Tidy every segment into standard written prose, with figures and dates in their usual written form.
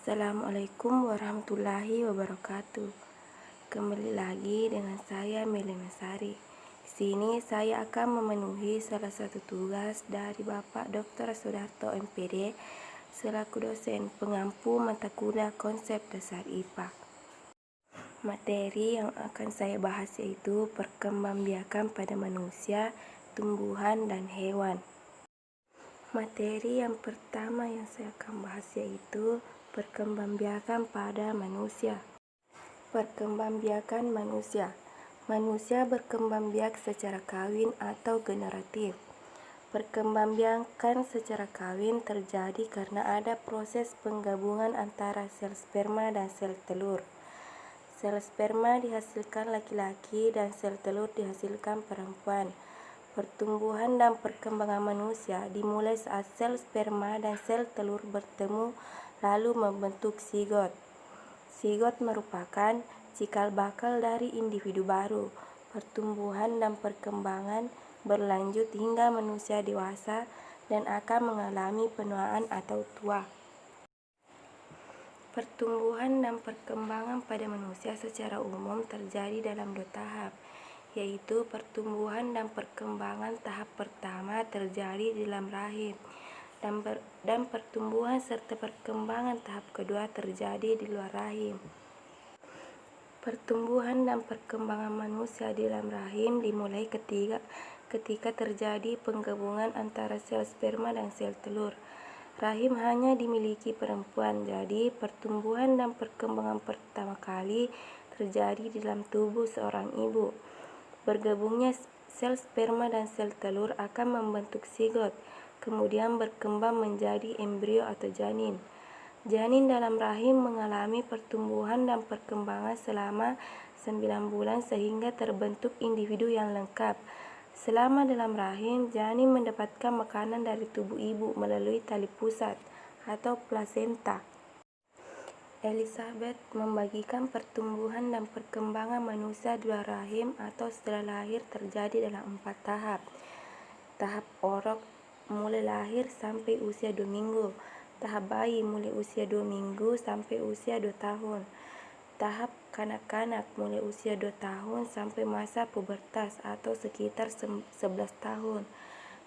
Assalamualaikum warahmatullahi wabarakatuh. Kembali lagi dengan saya Melina Sari. Di sini saya akan memenuhi salah satu tugas dari Bapak Dr. Sudarto MPD selaku dosen pengampu mata kuliah konsep dasar IPA. Materi yang akan saya bahas yaitu perkembangbiakan pada manusia, tumbuhan, dan hewan. Materi yang pertama yang saya akan bahas yaitu perkembangbiakan pada manusia. Perkembangbiakan manusia. Manusia berkembang biak secara kawin atau generatif. Perkembangbiakan secara kawin terjadi karena ada proses penggabungan antara sel sperma dan sel telur. Sel sperma dihasilkan laki-laki dan sel telur dihasilkan perempuan. Pertumbuhan dan perkembangan manusia dimulai saat sel sperma dan sel telur bertemu lalu membentuk zigot. Zigot merupakan cikal bakal dari individu baru. Pertumbuhan dan perkembangan berlanjut hingga manusia dewasa dan akan mengalami penuaan atau tua. Pertumbuhan dan perkembangan pada manusia secara umum terjadi dalam 2 tahap, yaitu pertumbuhan dan perkembangan tahap pertama terjadi di dalam rahim, dan pertumbuhan serta perkembangan tahap kedua terjadi di luar rahim. Pertumbuhan dan perkembangan manusia di dalam rahim dimulai ketika terjadi penggabungan antara sel sperma dan sel telur. Rahim hanya dimiliki perempuan, jadi pertumbuhan dan perkembangan pertama kali terjadi di dalam tubuh seorang ibu. Bergabungnya sel sperma dan sel telur akan membentuk zigot, kemudian berkembang menjadi embrio atau janin. Janin dalam rahim mengalami pertumbuhan dan perkembangan selama 9 bulan sehingga terbentuk individu yang lengkap. Selama dalam rahim, janin mendapatkan makanan dari tubuh ibu melalui tali pusat atau plasenta. Elizabeth membagikan pertumbuhan dan perkembangan manusia di luar rahim atau setelah lahir terjadi dalam 4 tahap. Tahap orok mulai lahir sampai usia 2 minggu. Tahap bayi mulai usia 2 minggu sampai usia 2 tahun. Tahap kanak-kanak mulai usia 2 tahun sampai masa pubertas atau sekitar 11 tahun.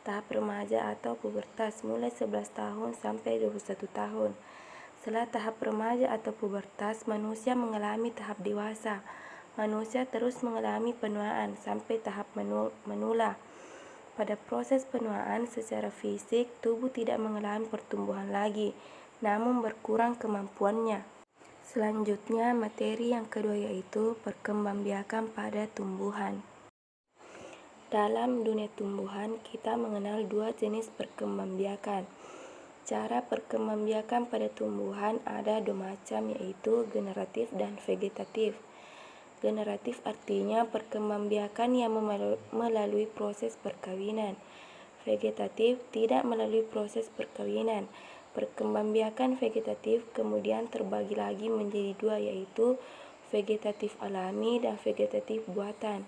Tahap remaja atau pubertas mulai 11 tahun sampai 21 tahun. Setelah tahap remaja atau pubertas, manusia mengalami tahap dewasa. Manusia terus mengalami penuaan sampai tahap menula. Pada proses penuaan secara fisik, tubuh tidak mengalami pertumbuhan lagi, namun berkurang kemampuannya. Selanjutnya, materi yang kedua yaitu perkembangbiakan pada tumbuhan. Dalam dunia tumbuhan, kita mengenal 2 jenis perkembangbiakan. Cara perkembangbiakan pada tumbuhan ada 2 macam, yaitu generatif dan vegetatif. Generatif artinya perkembangbiakan yang melalui proses perkawinan. Vegetatif tidak melalui proses perkawinan. Perkembangbiakan vegetatif kemudian terbagi lagi menjadi 2, yaitu vegetatif alami dan vegetatif buatan.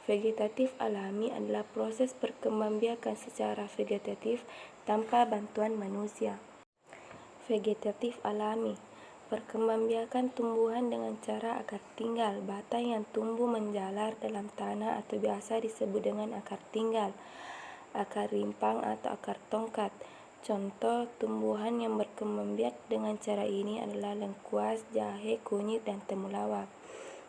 Vegetatif alami adalah proses perkembangbiakan secara vegetatif tanpa bantuan manusia. Vegetatif alami, perkembangbiakan tumbuhan dengan cara akar tinggal, batang yang tumbuh menjalar dalam tanah atau biasa disebut dengan akar tinggal, akar rimpang atau akar tongkat. Contoh tumbuhan yang berkembang biak dengan cara ini adalah lengkuas, jahe, kunyit, dan temulawak.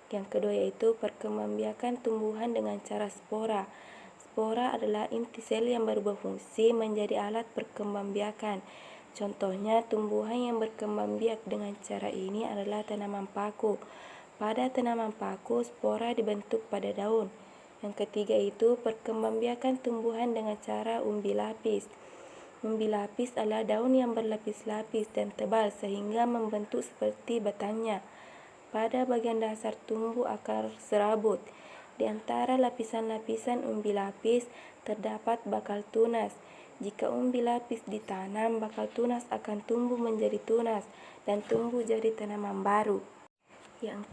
Yang kedua yaitu perkembangbiakan tumbuhan dengan cara spora. Spora adalah inti sel yang berubah fungsi menjadi alat perkembangbiakan. Contohnya tumbuhan yang berkembang biak dengan cara ini adalah tanaman paku. Pada tanaman paku, spora dibentuk pada daun. Yang ketiga itu perkembangbiakan tumbuhan dengan cara umbi lapis. Umbi lapis adalah daun yang berlapis-lapis dan tebal sehingga membentuk seperti batangnya. Pada bagian dasar tumbuh akar serabut. Di antara lapisan-lapisan umbi lapis terdapat bakal tunas. Jika umbi lapis ditanam, bakal tunas akan tumbuh menjadi tunas dan tumbuh jadi tanaman baru. Yang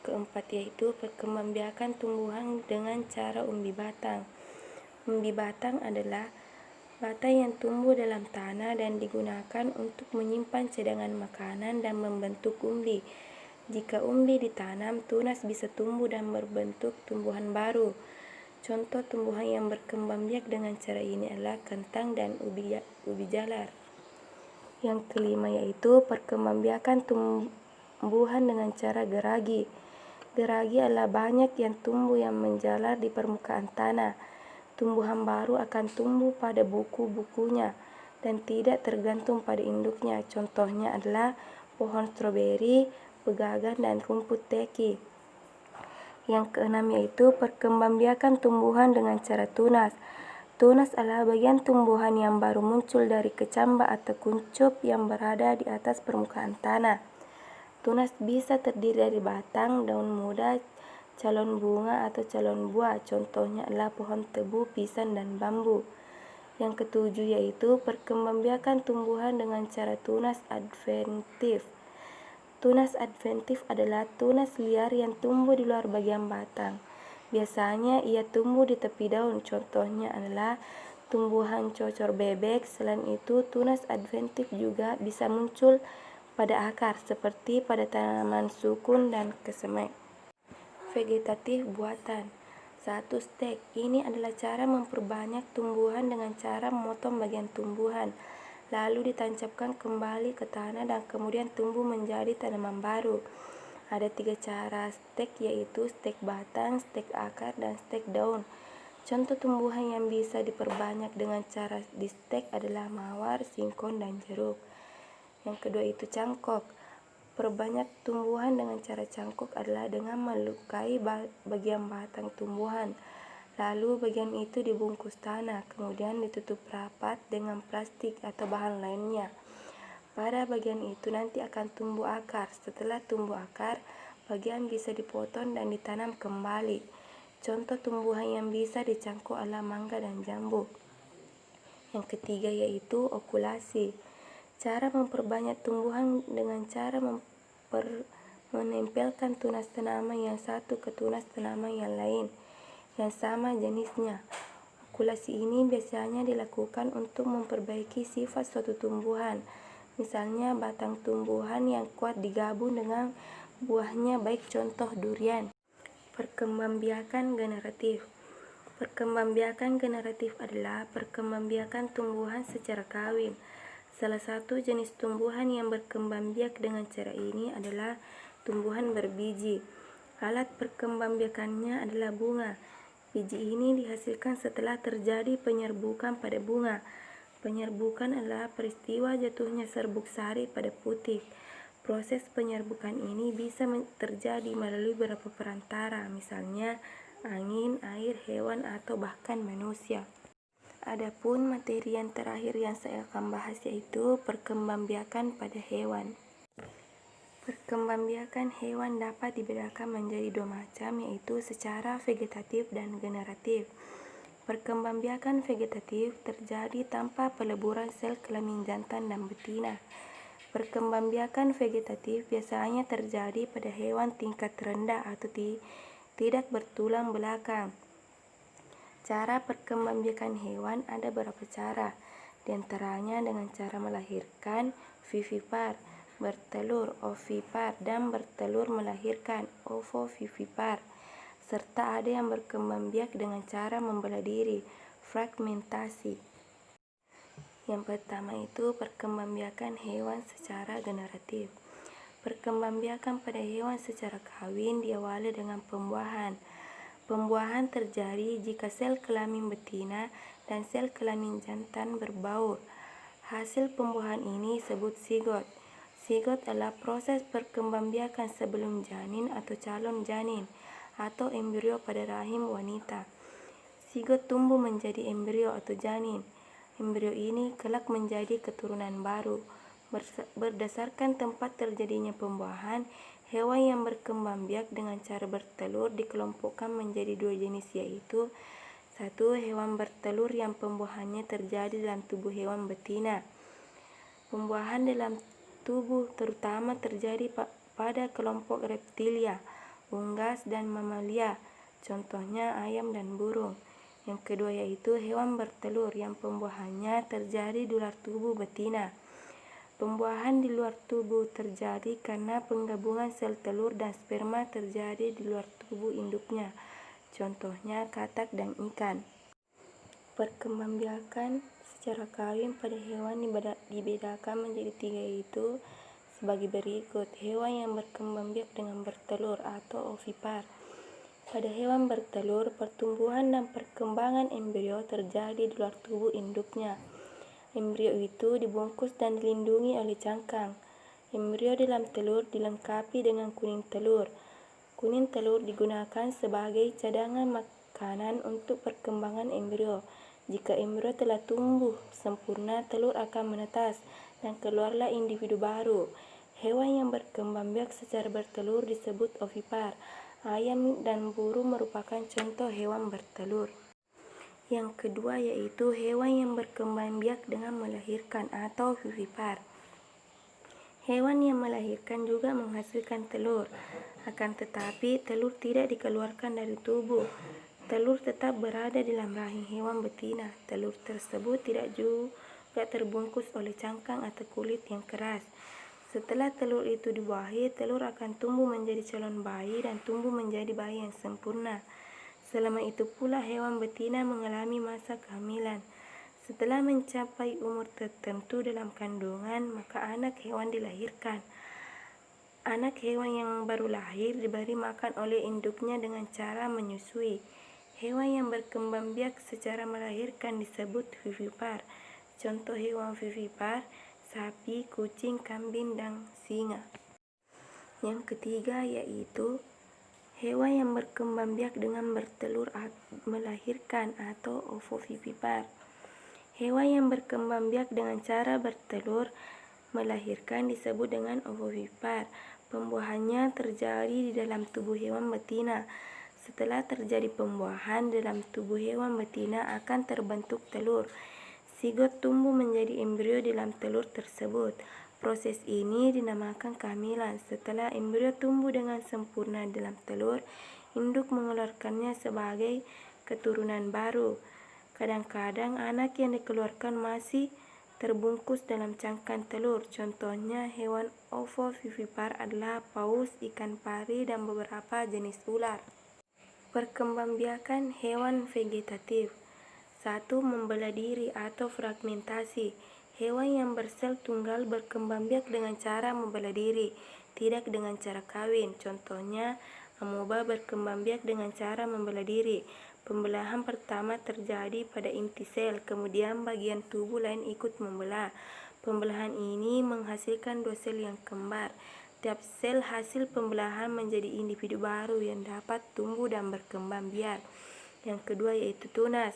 keempat yaitu perkembangbiakan tumbuhan dengan cara umbi batang. Umbi batang adalah Bata yang tumbuh dalam tanah dan digunakan untuk menyimpan cadangan makanan dan membentuk umbi. Jika umbi ditanam, tunas bisa tumbuh dan berbentuk tumbuhan baru. Contoh tumbuhan yang berkembang biak dengan cara ini adalah kentang dan ubi jalar. Yang kelima yaitu perkembangbiakan tumbuhan dengan cara geragi. Geragi adalah banyak yang tumbuh yang menjalar di permukaan tanah. Tumbuhan baru akan tumbuh pada buku-bukunya dan tidak tergantung pada induknya. Contohnya adalah pohon stroberi, pegagan, dan rumput teki. Yang keenam yaitu perkembangbiakan tumbuhan dengan cara tunas. Tunas adalah bagian tumbuhan yang baru muncul dari kecambah atau kuncup yang berada di atas permukaan tanah. Tunas bisa terdiri dari batang, daun muda, calon bunga atau calon buah. Contohnya adalah pohon tebu, pisang, dan bambu. Yang ketujuh yaitu perkembangbiakan tumbuhan dengan cara tunas adventif. Tunas adventif adalah tunas liar yang tumbuh di luar bagian batang. Biasanya ia tumbuh di tepi daun. Contohnya adalah tumbuhan cocor bebek. Selain itu, tunas adventif juga bisa muncul pada akar, seperti pada tanaman sukun dan kesemek. Vegetatif buatan. 1. Stek. Ini adalah cara memperbanyak tumbuhan dengan cara memotong bagian tumbuhan, lalu ditancapkan kembali ke tanah dan kemudian tumbuh menjadi tanaman baru. Ada 3 cara stek, yaitu stek batang, stek akar, dan stek daun. Contoh tumbuhan yang bisa diperbanyak dengan cara di stek adalah mawar, singkong, dan jeruk. Yang kedua itu cangkok. Perbanyak tumbuhan dengan cara cangkok adalah dengan melukai bagian batang tumbuhan, lalu bagian itu dibungkus tanah, kemudian ditutup rapat dengan plastik atau bahan lainnya. Pada bagian itu nanti akan tumbuh akar. Setelah tumbuh akar, bagian bisa dipotong dan ditanam kembali. Contoh tumbuhan yang bisa dicangkok adalah mangga dan jambu. Yang ketiga yaitu okulasi. Cara memperbanyak tumbuhan dengan cara menempelkan tunas tanaman yang satu ke tunas tanaman yang lain yang sama jenisnya. Okulasi ini biasanya dilakukan untuk memperbaiki sifat suatu tumbuhan. Misalnya batang tumbuhan yang kuat digabung dengan buahnya, baik contoh durian. Perkembangbiakan generatif. Perkembangbiakan generatif adalah perkembangbiakan tumbuhan secara kawin. Salah satu jenis tumbuhan yang berkembang biak dengan cara ini adalah tumbuhan berbiji. Alat perkembangbiakannya adalah bunga. Biji ini dihasilkan setelah terjadi penyerbukan pada bunga. Penyerbukan adalah peristiwa jatuhnya serbuk sari pada putik. Proses penyerbukan ini bisa terjadi melalui beberapa perantara, misalnya angin, air, hewan, atau bahkan manusia. Adapun materi yang terakhir yang saya akan bahas yaitu perkembangbiakan pada hewan. Perkembangbiakan hewan dapat dibedakan menjadi 2 macam, yaitu secara vegetatif dan generatif. Perkembangbiakan vegetatif terjadi tanpa peleburan sel kelamin jantan dan betina. Perkembangbiakan vegetatif biasanya terjadi pada hewan tingkat rendah atau tidak bertulang belakang. Cara perkembangbiakan hewan ada beberapa cara, diantaranya dengan cara melahirkan, vivipar, bertelur, ovipar, dan bertelur melahirkan, ovovivipar, serta ada yang berkembang biak dengan cara membelah diri, fragmentasi. Yang pertama itu perkembangbiakan hewan secara generatif. Perkembangbiakan pada hewan secara kawin diawali dengan pembuahan. Pembuahan terjadi jika sel kelamin betina dan sel kelamin jantan berbaur. Hasil pembuahan ini disebut zigot. Zigot adalah proses perkembangbiakan sebelum janin atau calon janin atau embrio pada rahim wanita. Zigot tumbuh menjadi embrio atau janin. Embrio ini kelak menjadi keturunan baru. Berdasarkan tempat terjadinya pembuahan, hewan yang berkembang biak dengan cara bertelur dikelompokkan menjadi 2 jenis, yaitu 1. Hewan bertelur yang pembuahannya terjadi dalam tubuh hewan betina. Pembuahan dalam tubuh terutama terjadi pada kelompok reptilia, unggas, dan mamalia, contohnya ayam dan burung. Yang kedua yaitu hewan bertelur yang pembuahannya terjadi di luar tubuh betina. Pembuahan di luar tubuh terjadi karena penggabungan sel telur dan sperma terjadi di luar tubuh induknya. Contohnya katak dan ikan. Perkembangbiakan secara kawin pada hewan dibedakan menjadi 3 yaitu sebagai berikut. Hewan yang berkembang biak dengan bertelur atau ovipar. Pada hewan bertelur, pertumbuhan dan perkembangan embrio terjadi di luar tubuh induknya. Embrio itu dibungkus dan dilindungi oleh cangkang. Embrio dalam telur dilengkapi dengan kuning telur. Kuning telur digunakan sebagai cadangan makanan untuk perkembangan embrio. Jika embrio telah tumbuh sempurna, telur akan menetas dan keluarlah individu baru. Hewan yang berkembang biak secara bertelur disebut ovipar. Ayam dan burung merupakan contoh hewan bertelur. Yang kedua yaitu hewan yang berkembang biak dengan melahirkan atau vivipar. Hewan yang melahirkan juga menghasilkan telur, akan tetapi telur tidak dikeluarkan dari tubuh. Telur tetap berada di dalam rahim hewan betina. Telur tersebut tidak juga terbungkus oleh cangkang atau kulit yang keras. Setelah telur itu dibuahi, telur akan tumbuh menjadi calon bayi dan tumbuh menjadi bayi yang sempurna. Selama itu pula hewan betina mengalami masa kehamilan. Setelah mencapai umur tertentu dalam kandungan, maka anak hewan dilahirkan. Anak hewan yang baru lahir diberi makan oleh induknya dengan cara menyusui. Hewan yang berkembang biak secara melahirkan disebut vivipar. Contoh hewan vivipar, sapi, kucing, kambing, dan singa. Yang ketiga yaitu hewan yang berkembang biak dengan bertelur melahirkan atau ovovivipar. Hewan yang berkembang biak dengan cara bertelur melahirkan disebut dengan ovovivipar. Pembuahannya terjadi di dalam tubuh hewan betina. Setelah terjadi pembuahan dalam tubuh hewan betina akan terbentuk telur. Zigot tumbuh menjadi embrio dalam telur tersebut. Proses ini dinamakan kehamilan. Setelah embrio tumbuh dengan sempurna dalam telur, induk mengeluarkannya sebagai keturunan baru. Kadang-kadang anak yang dikeluarkan masih terbungkus dalam cangkang telur. Contohnya hewan ovovivipar adalah paus, ikan pari, dan beberapa jenis ular. Perkembangbiakan hewan vegetatif. 1. Membelah diri atau fragmentasi. Hewan yang bersel tunggal berkembang biak dengan cara membelah diri, tidak dengan cara kawin. Contohnya, amoeba berkembang biak dengan cara membelah diri. Pembelahan pertama terjadi pada inti sel, kemudian bagian tubuh lain ikut membelah. Pembelahan ini menghasilkan 2 sel yang kembar. Tiap sel hasil pembelahan menjadi individu baru yang dapat tumbuh dan berkembang biak. Yang kedua yaitu tunas.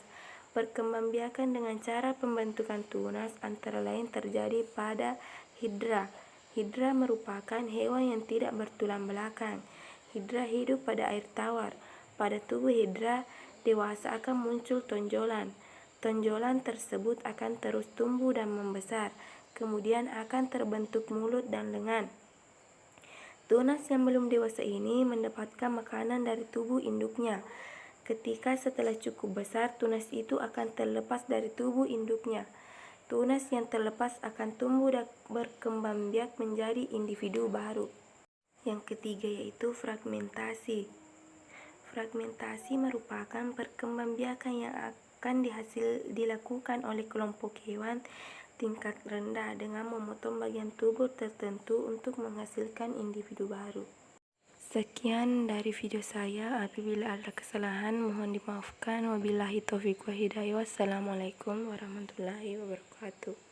Perkembangbiakan dengan cara pembentukan tunas antara lain terjadi pada hidra. Hidra merupakan hewan yang tidak bertulang belakang. Hidra hidup pada air tawar. Pada tubuh hidra dewasa akan muncul tonjolan. Tonjolan tersebut akan terus tumbuh dan membesar. Kemudian akan terbentuk mulut dan lengan. Tunas yang belum dewasa ini mendapatkan makanan dari tubuh induknya. Ketika setelah cukup besar, tunas itu akan terlepas dari tubuh induknya. Tunas yang terlepas akan tumbuh dan berkembang biak menjadi individu baru. Yang ketiga yaitu fragmentasi. Fragmentasi merupakan perkembangbiakan yang akan dilakukan oleh kelompok hewan tingkat rendah dengan memotong bagian tubuh tertentu untuk menghasilkan individu baru. Sekian dari video saya. Apabila ada kesalahan mohon dimaafkan. Wabillahi taufiq wa hidayah. Wassalamualaikum warahmatullahi wabarakatuh.